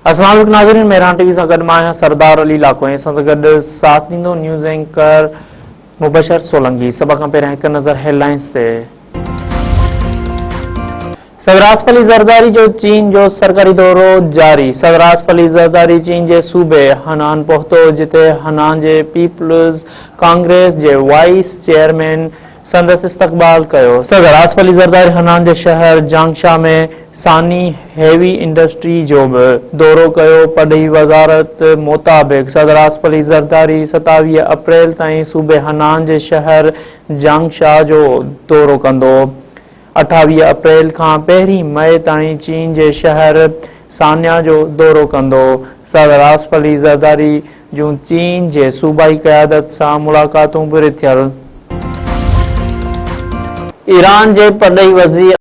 अस्सलाम वालेकुम नाज़रीन, मेहरान टीवी सां गॾु मां आहियां सरदार अली लाको ऐं सां गॾु साथ ॾींदो न्यूज़ एंकर मुबशर सोलंकी। सभ खां पहिरियां हिकु नज़र हेडलाइंस ते। सदर आसिफ अली ज़रदारी जो चीन जो सरकारी दौरो जारी। सदर आसिफ अली ज़रदारी चीन जे सूबे हनान पहुतो, जिते हनान जे पीपल्स कांग्रेस जे वाइस चेयरमैन संदसि इस्तक़बाल कयो। सदर आसिफ अली ज़रदारी हनान जे शहर जांगशा में सानी हेवी इंडस्ट्री जो बि दौरो कयो। पढ़ी वज़ारत मुताबिक़ सदर आसिफ अली ज़रदारी 27 अप्रैल ताईं सूबे हनान जे शहर जांगशा जो दौरो कंदो। 28 अप्रैल खां 1 मई ताईं चीन जे शहर सान्या जो दौरो कंदो। सदर आसिफ अली ज़रदारी जूं चीन जे सूबाई क़यादत सां मुलाक़ातूं पूरी थियल। ईरान जे परॾेही वज़ीर